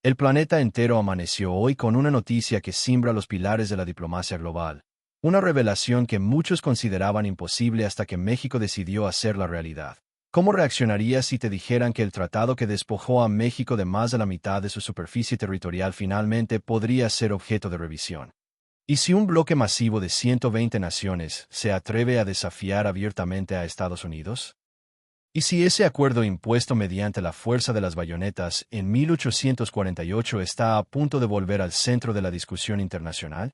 El planeta entero amaneció hoy con una noticia que simbra los pilares de la diplomacia global. Una revelación que muchos consideraban imposible hasta que México decidió hacerla realidad. ¿Cómo reaccionarías si te dijeran que el tratado que despojó a México de más de la mitad de su superficie territorial finalmente podría ser objeto de revisión? ¿Y si un bloque masivo de 120 naciones se atreve a desafiar abiertamente a Estados Unidos? ¿Y si ese acuerdo impuesto mediante la fuerza de las bayonetas en 1848 está a punto de volver al centro de la discusión internacional?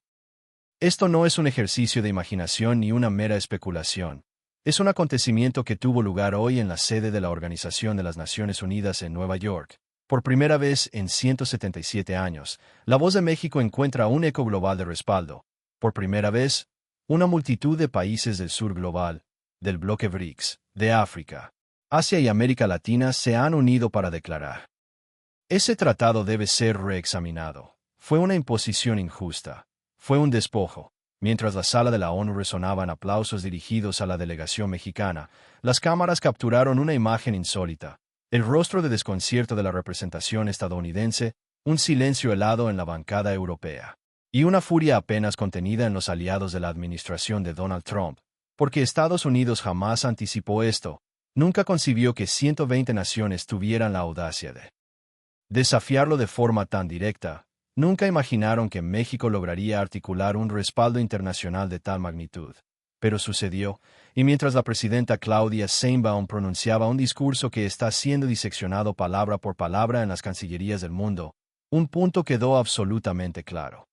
Esto no es un ejercicio de imaginación ni una mera especulación. Es un acontecimiento que tuvo lugar hoy en la sede de la Organización de las Naciones Unidas en Nueva York. Por primera vez en 177 años, la voz de México encuentra un eco global de respaldo. Por primera vez, una multitud de países del sur global, del bloque BRICS, de África, Asia y América Latina se han unido para declarar: ese tratado debe ser reexaminado. Fue una imposición injusta. Fue un despojo. Mientras la sala de la ONU resonaba en aplausos dirigidos a la delegación mexicana, las cámaras capturaron una imagen insólita: el rostro de desconcierto de la representación estadounidense, un silencio helado en la bancada europea, y una furia apenas contenida en los aliados de la administración de Donald Trump, porque Estados Unidos jamás anticipó esto. Nunca concibió que 120 naciones tuvieran la audacia de desafiarlo de forma tan directa. Nunca imaginaron que México lograría articular un respaldo internacional de tal magnitud. Pero sucedió, y mientras la presidenta Claudia Sheinbaum pronunciaba un discurso que está siendo diseccionado palabra por palabra en las cancillerías del mundo, un punto quedó absolutamente claro.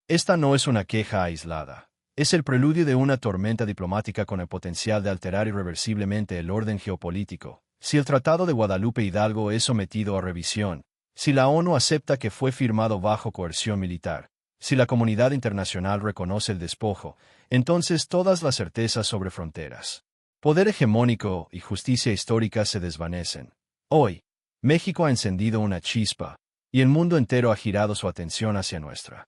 Esta no es una queja aislada. Es el preludio de una tormenta diplomática con el potencial de alterar irreversiblemente el orden geopolítico. Si el Tratado de Guadalupe Hidalgo es sometido a revisión, si la ONU acepta que fue firmado bajo coerción militar, si la comunidad internacional reconoce el despojo, entonces todas las certezas sobre fronteras, poder hegemónico y justicia histórica se desvanecen. Hoy, México ha encendido una chispa, y el mundo entero ha girado su atención hacia nuestra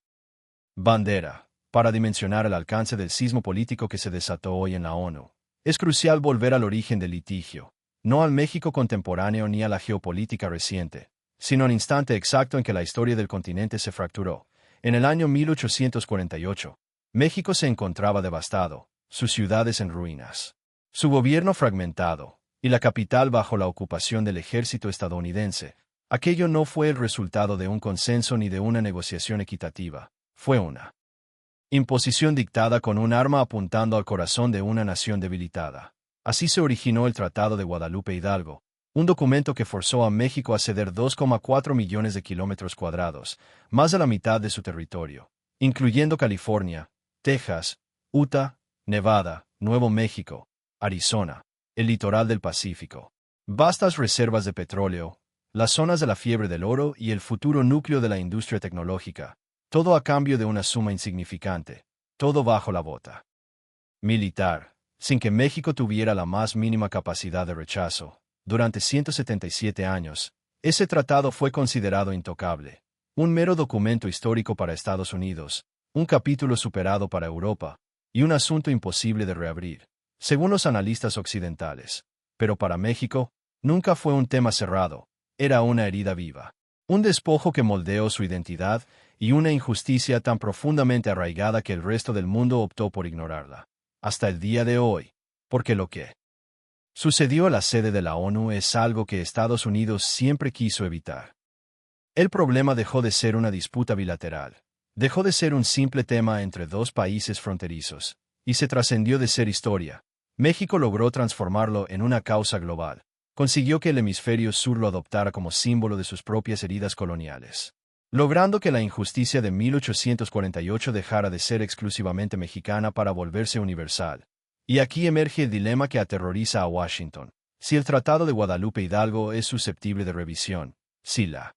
bandera. Para dimensionar el alcance del sismo político que se desató hoy en la ONU, es crucial volver al origen del litigio, no al México contemporáneo ni a la geopolítica reciente, sino al instante exacto en que la historia del continente se fracturó. En el año 1848, México se encontraba devastado, sus ciudades en ruinas, su gobierno fragmentado, y la capital bajo la ocupación del ejército estadounidense. Aquello no fue el resultado de un consenso ni de una negociación equitativa, fue una imposición dictada con un arma apuntando al corazón de una nación debilitada. Así se originó el Tratado de Guadalupe Hidalgo, un documento que forzó a México a ceder 2,4 millones de kilómetros cuadrados, más de la mitad de su territorio, incluyendo California, Texas, Utah, Nevada, Nuevo México, Arizona, el litoral del Pacífico, vastas reservas de petróleo, las zonas de la fiebre del oro y el futuro núcleo de la industria tecnológica. Todo a cambio de una suma insignificante, todo bajo la bota militar, sin que México tuviera la más mínima capacidad de rechazo. Durante 177 años, ese tratado fue considerado intocable, un mero documento histórico para Estados Unidos, un capítulo superado para Europa, y un asunto imposible de reabrir, según los analistas occidentales. Pero para México, nunca fue un tema cerrado, era una herida viva, un despojo que moldeó su identidad, y una injusticia tan profundamente arraigada que el resto del mundo optó por ignorarla, hasta el día de hoy, porque lo que sucedió a la sede de la ONU es algo que Estados Unidos siempre quiso evitar. El problema dejó de ser una disputa bilateral, dejó de ser un simple tema entre dos países fronterizos, y se trascendió de ser historia. México logró transformarlo en una causa global, consiguió que el hemisferio sur lo adoptara como símbolo de sus propias heridas coloniales, logrando que la injusticia de 1848 dejara de ser exclusivamente mexicana para volverse universal. Y aquí emerge el dilema que aterroriza a Washington. Si el Tratado de Guadalupe Hidalgo es susceptible de revisión, si la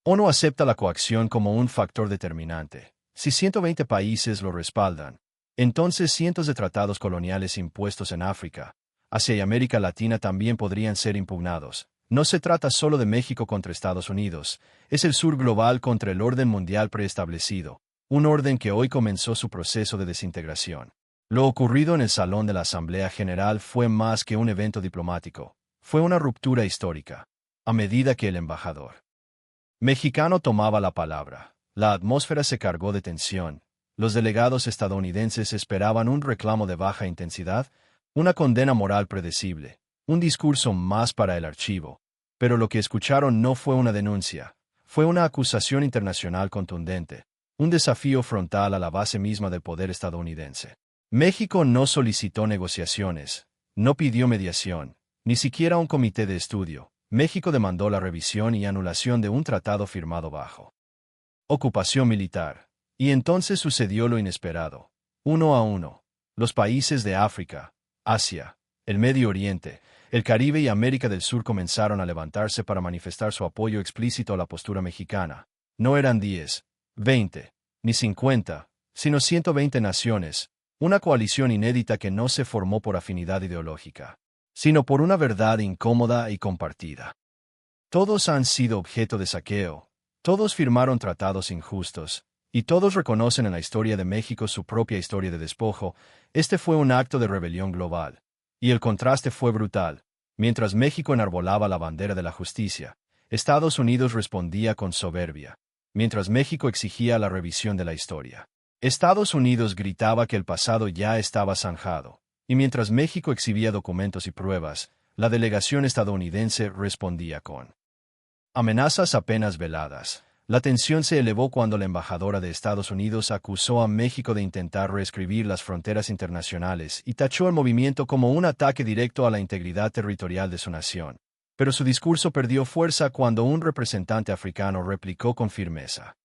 ONU acepta la coacción como un factor determinante, si 120 países lo respaldan, entonces cientos de tratados coloniales impuestos en África, Asia y América Latina también podrían ser impugnados. No se trata solo de México contra Estados Unidos, es el sur global contra el orden mundial preestablecido, un orden que hoy comenzó su proceso de desintegración. Lo ocurrido en el Salón de la Asamblea General fue más que un evento diplomático, fue una ruptura histórica. A medida que el embajador Mexicano tomaba la palabra. La atmósfera se cargó de tensión. Los delegados estadounidenses esperaban un reclamo de baja intensidad, una condena moral predecible, un discurso más para el archivo. Pero lo que escucharon no fue una denuncia, fue una acusación internacional contundente, un desafío frontal a la base misma del poder estadounidense. México no solicitó negociaciones, no pidió mediación, ni siquiera un comité de estudio. México demandó la revisión y anulación de un tratado firmado bajo ocupación militar. Y entonces sucedió lo inesperado. Uno a uno, los países de África, Asia, el Medio Oriente, el Caribe y América del Sur comenzaron a levantarse para manifestar su apoyo explícito a la postura mexicana. No eran 10, 20, ni 50, sino 120 naciones, una coalición inédita que no se formó por afinidad ideológica, sino por una verdad incómoda y compartida. Todos han sido objeto de saqueo, todos firmaron tratados injustos, y todos reconocen en la historia de México su propia historia de despojo. Este fue un acto de rebelión global. Y el contraste fue brutal. Mientras México enarbolaba la bandera de la justicia, Estados Unidos respondía con soberbia. Mientras México exigía la revisión de la historia, Estados Unidos gritaba que el pasado ya estaba zanjado. Y mientras México exhibía documentos y pruebas, la delegación estadounidense respondía con amenazas apenas veladas. La tensión se elevó cuando la embajadora de Estados Unidos acusó a México de intentar reescribir las fronteras internacionales y tachó el movimiento como un ataque directo a la integridad territorial de su nación. Pero su discurso perdió fuerza cuando un representante africano replicó con firmeza: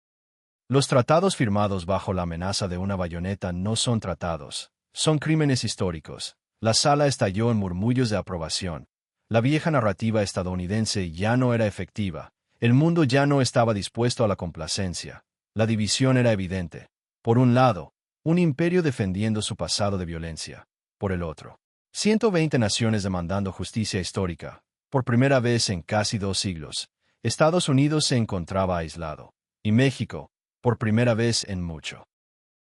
los tratados firmados bajo la amenaza de una bayoneta no son tratados, son crímenes históricos. La sala estalló en murmullos de aprobación. La vieja narrativa estadounidense ya no era efectiva. El mundo ya no estaba dispuesto a la complacencia. La división era evidente. Por un lado, un imperio defendiendo su pasado de violencia. Por el otro, 120 naciones demandando justicia histórica. Por primera vez en casi 2 siglos, Estados Unidos se encontraba aislado. Y México, por primera vez en mucho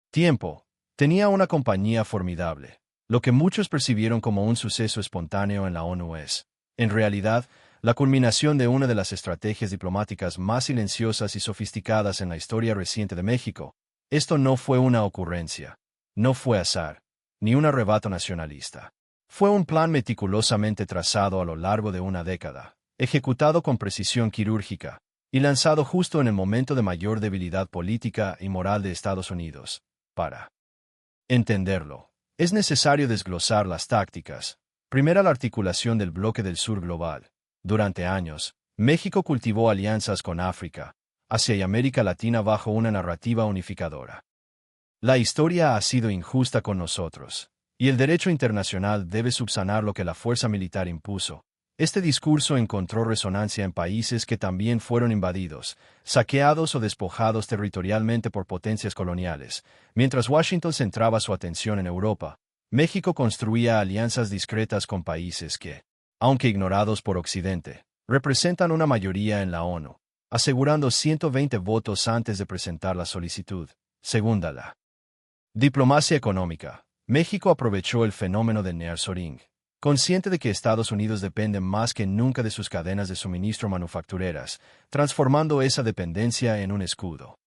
tiempo, tenía una compañía formidable. Lo que muchos percibieron como un suceso espontáneo en la ONU es, en realidad, la culminación de una de las estrategias diplomáticas más silenciosas y sofisticadas en la historia reciente de México. Esto no fue una ocurrencia, no fue azar, ni un arrebato nacionalista. Fue un plan meticulosamente trazado a lo largo de una década, ejecutado con precisión quirúrgica, y lanzado justo en el momento de mayor debilidad política y moral de Estados Unidos. Para entenderlo, es necesario desglosar las tácticas. Primera, la articulación del bloque del sur global. Durante años, México cultivó alianzas con África, Asia y América Latina bajo una narrativa unificadora. La historia ha sido injusta con nosotros, y el derecho internacional debe subsanar lo que la fuerza militar impuso. Este discurso encontró resonancia en países que también fueron invadidos, saqueados o despojados territorialmente por potencias coloniales. Mientras Washington centraba su atención en Europa, México construía alianzas discretas con países que, aunque ignorados por Occidente, representan una mayoría en la ONU, asegurando 120 votos antes de presentar la solicitud. Segunda, la diplomacia económica. México aprovechó el fenómeno de nearshoring, consciente de que Estados Unidos depende más que nunca de sus cadenas de suministro manufactureras, transformando esa dependencia en un escudo.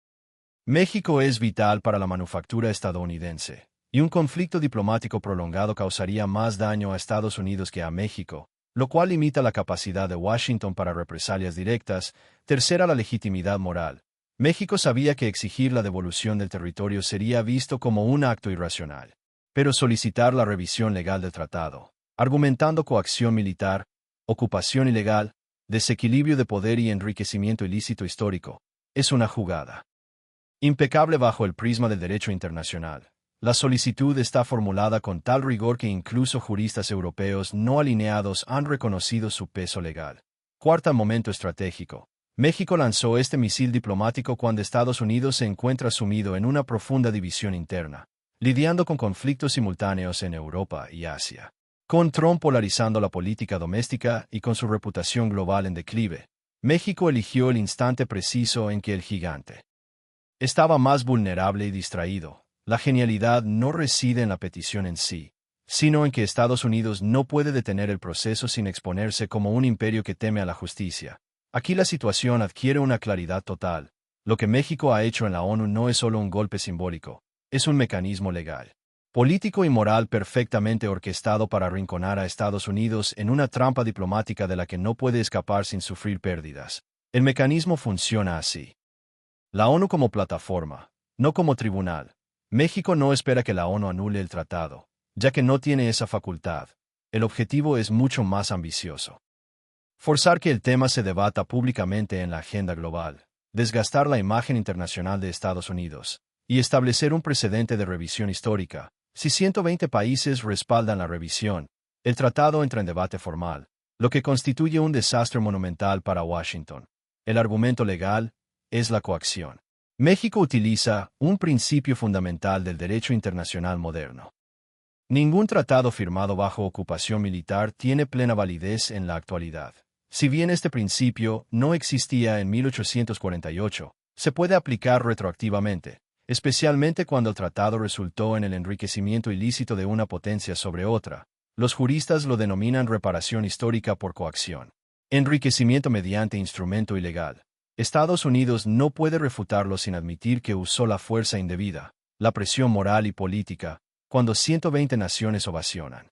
México es vital para la manufactura estadounidense, y un conflicto diplomático prolongado causaría más daño a Estados Unidos que a México, lo cual limita la capacidad de Washington para represalias directas. Tercera, la legitimidad moral. México sabía que exigir la devolución del territorio sería visto como un acto irracional, pero solicitar la revisión legal del tratado, argumentando coacción militar, ocupación ilegal, desequilibrio de poder y enriquecimiento ilícito histórico, es una jugada impecable bajo el prisma del derecho internacional. La solicitud está formulada con tal rigor que incluso juristas europeos no alineados han reconocido su peso legal. Cuarta, momento estratégico. México lanzó este misil diplomático cuando Estados Unidos se encuentra sumido en una profunda división interna, lidiando con conflictos simultáneos en Europa y Asia. Con Trump polarizando la política doméstica y con su reputación global en declive, México eligió el instante preciso en que el gigante estaba más vulnerable y distraído. La genialidad no reside en la petición en sí, sino en que Estados Unidos no puede detener el proceso sin exponerse como un imperio que teme a la justicia. Aquí la situación adquiere una claridad total. Lo que México ha hecho en la ONU no es solo un golpe simbólico, es un mecanismo legal, político y moral perfectamente orquestado para arrinconar a Estados Unidos en una trampa diplomática de la que no puede escapar sin sufrir pérdidas. El mecanismo funciona así. La ONU como plataforma, no como tribunal. México no espera que la ONU anule el tratado, ya que no tiene esa facultad. El objetivo es mucho más ambicioso. Forzar que el tema se debata públicamente en la agenda global, desgastar la imagen internacional de Estados Unidos, y establecer un precedente de revisión histórica. Si 120 países respaldan la revisión, el tratado entra en debate formal, lo que constituye un desastre monumental para Washington. El argumento legal es la coacción. México utiliza un principio fundamental del derecho internacional moderno. Ningún tratado firmado bajo ocupación militar tiene plena validez en la actualidad. Si bien este principio no existía en 1848, se puede aplicar retroactivamente, especialmente cuando el tratado resultó en el enriquecimiento ilícito de una potencia sobre otra. Los juristas lo denominan reparación histórica por coacción. Enriquecimiento mediante instrumento ilegal. Estados Unidos no puede refutarlo sin admitir que usó la fuerza indebida, la presión moral y política, cuando 120 naciones ovacionan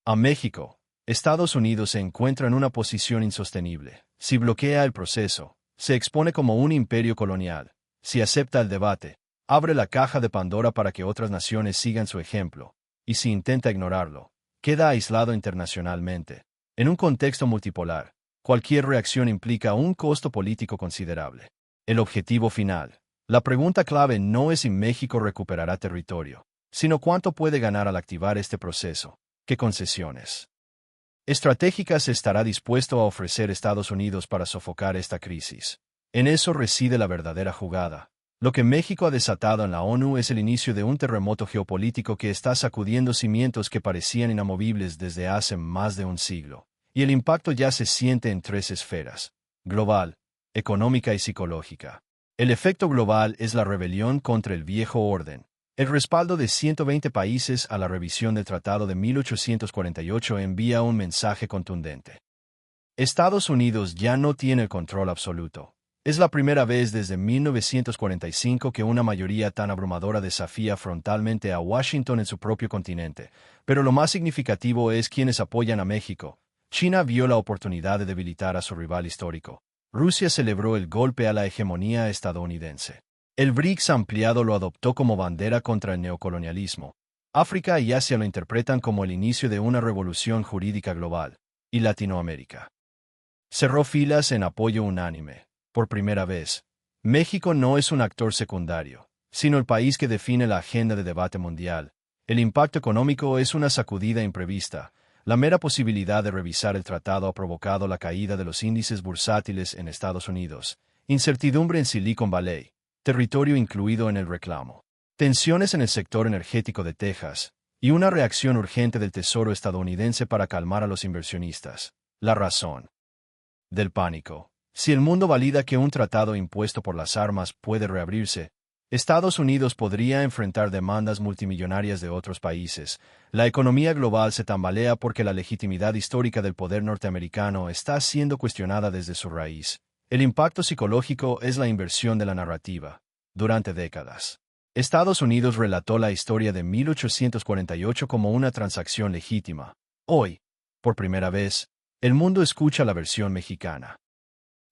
a México. Estados Unidos se encuentra en una posición insostenible. Si bloquea el proceso, se expone como un imperio colonial. Si acepta el debate, abre la caja de Pandora para que otras naciones sigan su ejemplo. Y si intenta ignorarlo, queda aislado internacionalmente. En un contexto multipolar, cualquier reacción implica un costo político considerable. El objetivo final. La pregunta clave no es si México recuperará territorio, sino cuánto puede ganar al activar este proceso. ¿Qué concesiones estratégicas estará dispuesto a ofrecer Estados Unidos para sofocar esta crisis? En eso reside la verdadera jugada. Lo que México ha desatado en la ONU es el inicio de un terremoto geopolítico que está sacudiendo cimientos que parecían inamovibles desde hace más de un siglo. Y el impacto ya se siente en tres esferas: global, económica y psicológica. El efecto global es la rebelión contra el viejo orden. El respaldo de 120 países a la revisión del Tratado de 1848 envía un mensaje contundente. Estados Unidos ya no tiene el control absoluto. Es la primera vez desde 1945 que una mayoría tan abrumadora desafía frontalmente a Washington en su propio continente. Pero lo más significativo es quienes apoyan a México. China vio la oportunidad de debilitar a su rival histórico. Rusia celebró el golpe a la hegemonía estadounidense. El BRICS ampliado lo adoptó como bandera contra el neocolonialismo. África y Asia lo interpretan como el inicio de una revolución jurídica global. Y Latinoamérica cerró filas en apoyo unánime. Por primera vez, México no es un actor secundario, sino el país que define la agenda de debate mundial. El impacto económico es una sacudida imprevista. La mera posibilidad de revisar el tratado ha provocado la caída de los índices bursátiles en Estados Unidos, incertidumbre en Silicon Valley, territorio incluido en el reclamo, tensiones en el sector energético de Texas, y una reacción urgente del Tesoro estadounidense para calmar a los inversionistas. La razón del pánico. Si el mundo valida que un tratado impuesto por las armas puede reabrirse, Estados Unidos podría enfrentar demandas multimillonarias de otros países. La economía global se tambalea porque la legitimidad histórica del poder norteamericano está siendo cuestionada desde su raíz. El impacto psicológico es la inversión de la narrativa. Durante décadas, Estados Unidos relató la historia de 1848 como una transacción legítima. Hoy, por primera vez, el mundo escucha la versión mexicana.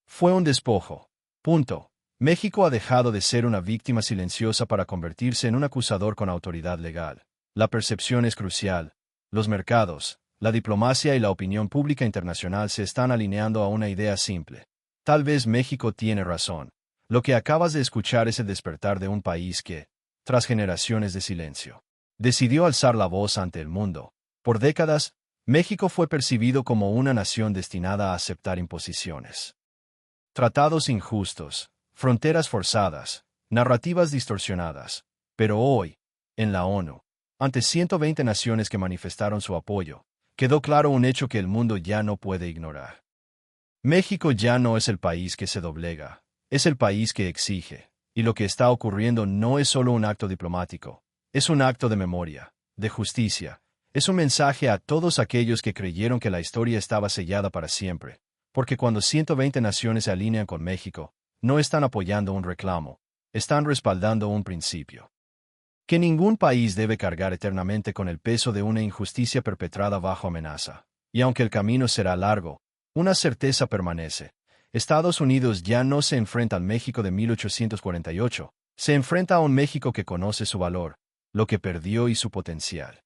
Fue un despojo. Punto. México ha dejado de ser una víctima silenciosa para convertirse en un acusador con autoridad legal. La percepción es crucial. Los mercados, la diplomacia y la opinión pública internacional se están alineando a una idea simple. Tal vez México tiene razón. Lo que acabas de escuchar es el despertar de un país que, tras generaciones de silencio, decidió alzar la voz ante el mundo. Por décadas, México fue percibido como una nación destinada a aceptar imposiciones, tratados injustos, fronteras forzadas, narrativas distorsionadas. Pero hoy, en la ONU, ante 120 naciones que manifestaron su apoyo, quedó claro un hecho que el mundo ya no puede ignorar. México ya no es el país que se doblega, es el país que exige, y lo que está ocurriendo no es solo un acto diplomático, es un acto de memoria, de justicia, es un mensaje a todos aquellos que creyeron que la historia estaba sellada para siempre. Porque cuando 120 naciones se alinean con México, no están apoyando un reclamo, están respaldando un principio. Que ningún país debe cargar eternamente con el peso de una injusticia perpetrada bajo amenaza. Y aunque el camino será largo, una certeza permanece. Estados Unidos ya no se enfrenta al México de 1848, se enfrenta a un México que conoce su valor, lo que perdió y su potencial.